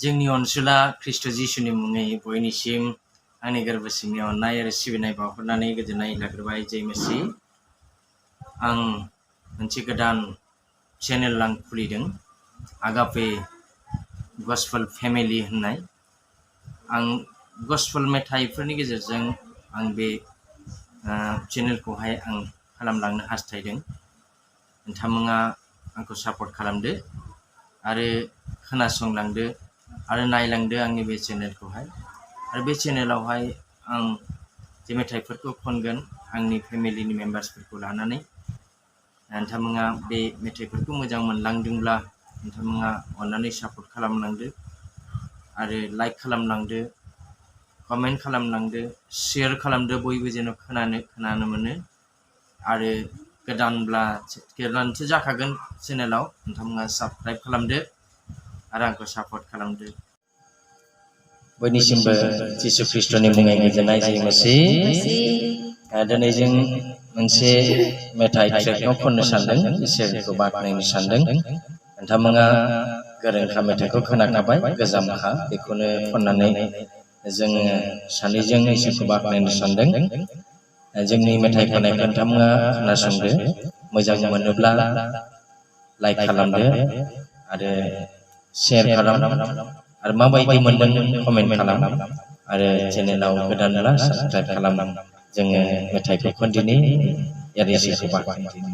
जोंनि अनसुला ख्रिस्ट' जिसुनि मुङै बयनिसिम आंनि गोरबो सिंनि अननाय आरो सिबिनाय बावहरनानै गोजोननाय लाग्रोबाय। जय मसि। आं मोनसे गोदान चेनेल खुलिदों, आगापे गस्पेल फेमिलि होननाय। आं गस्पेल मेथाइफोरनि गेजेरजों आं बे चेनेलखौहाय आं खालामलांनो हास्थायदों। नोंथांमोना आंखौ सापर्ट खालामदो आरो खोनासंलांदो आरो नायलांदो आंनि बे चेनेलखौहाय। आरो बे चेनेलावहाय आं जे मेथाइफोरखौ खनगोन आंनि फेमिलिनि मेम्बार्सफोरखौ लानानै। नोंथांमोना बे मेथाइफोरखौ मोजां मोनलांदोंब्ला नोंथांमोना अननानै सापर्ट खालामलांदो आरो लाइक खालामलांदो, कमेन्ट खालामलांदो, शेयार खालामदो, बयबो जेन' खोनानो मोनो। आरो गोदानसो जाखागोन चेनेलाव, नोंथांमोना साबस्क्राइब खालामदो आरो आंखौ सापर्ट खालामदो। बयनिसिमबो जिसु ख्रिस्ट'नि मुङै गोजोननाय जायो मसि। दिनै जों मोनसे मेथाइ ट्रेकआव खननो सानदों, इसोरखौ बाख्नायनो सानदों। नोंथांमोना गोरोंखा, मेथाइखौ खोनाखाबाय, गोजामखा, बेखौनो खननानै जोङो सानैजों इसोरखौ बाख्नायनो सानदों। जोंनि मेथाइ खननायखौ नोंथांमोना खोनासंदो, मोजां मोनोब्ला लाइक खालामदो आरो शेयार खालाम आरो माबायदि मोनदों कमेन्ट खालाम आरो चेनेलाव गोदानब्ला साबस्क्राइब खालाम। जोङो मेथाइखौ खनदिनि आरो इसोरखौ बाख्नायदिनि।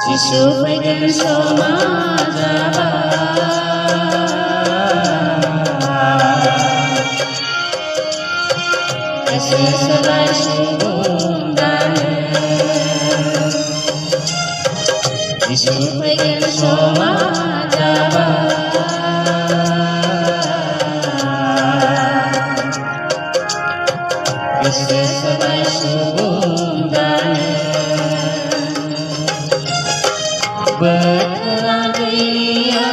जिसु फैगोन समा जाबाय, गोसो सोलाय सुबुं दानो। जिसु फैगोन समा जाबाय, गोसो सोलाय सुबुं दानो। बोथोरा गैया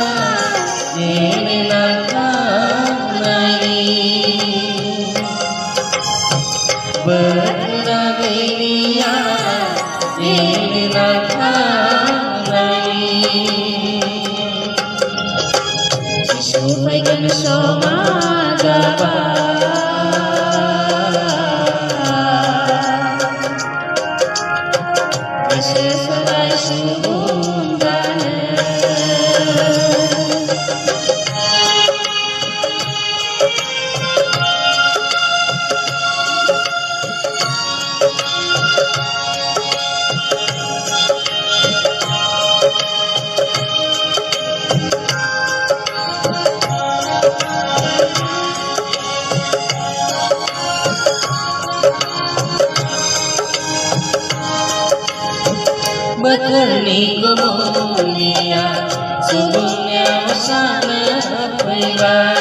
जेनेना थांनायनि, बोथोरा गैया जेनेना थांनायनि। जिसु फैगोन समा जाबाय, गोसो सोलाय सुबुं दानो। बोथोरनि गुबुंलेया सुबुंनियाव सानो फैबाय,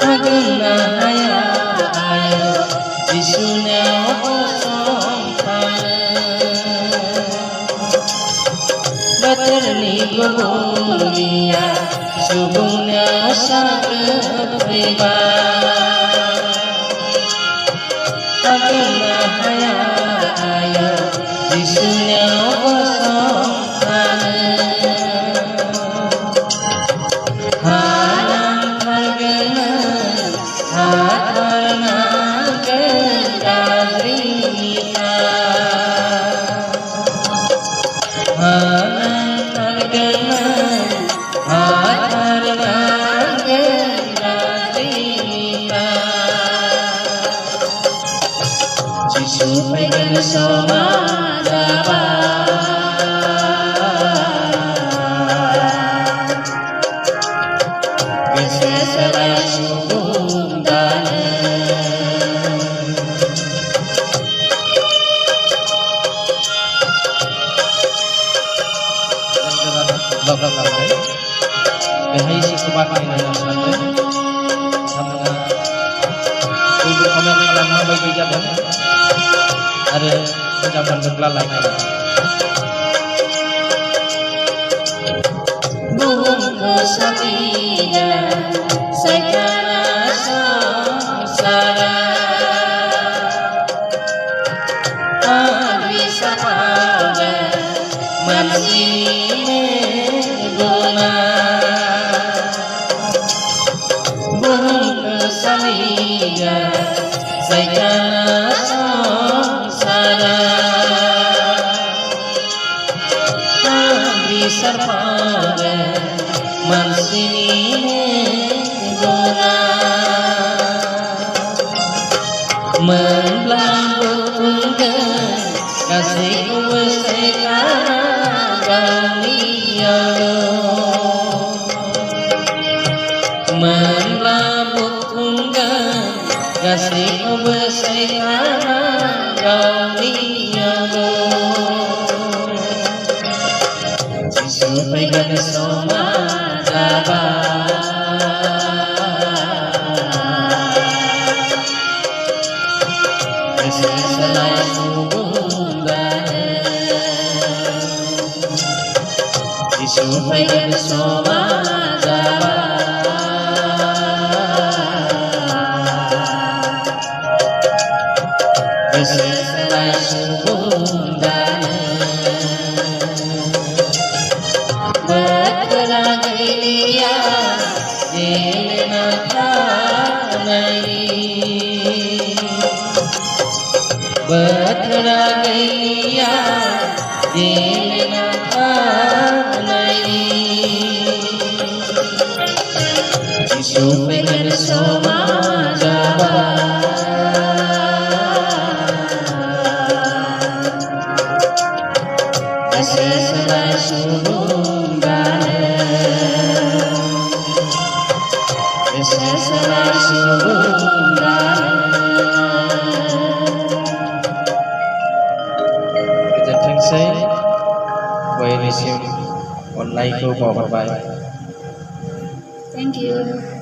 हागोन ना हाया आयो जिसुनियाव गसंथानो। बोथोरनि गुबुंलेया सुबुंनियाव सानो फैबाय, हागोन ना हाया आयो जिसुनियाव गसंथानो। हानांथारगोन, हाथारनांगोन गाज्रिनिफ्राय, हानांथारगोन, हाथारनांगोन गाज्रिनिफ्राय। जिसु फैगोन समा जाबाय, गोसो सोलाय सुबुं दानो। बाबा खालामदों बेहाय एसे बाख्नायनो सानदों नोंथांमोना बयबो कमेन्ट खालाम माबायदि जादों आरो मोजां मोनदोंब्ला लाइक खालाम बुहुमखौ सालिया सायखाना संसारा habis pada mansini guna buhung kesaliga saikana sangsara habis pada mansini guna melambung kasih bersaikan kami melambung tunggang kasih bersaikan kami supaya kita semua dapat selai supaya semua dapat selai subundan bergerak dia jelena tanai bergerak dia jelena supaya semua dapat selai subundan selai subundan गोजोनथोंसै बयनिसिम अननायखौ बावहरबाय Thank you.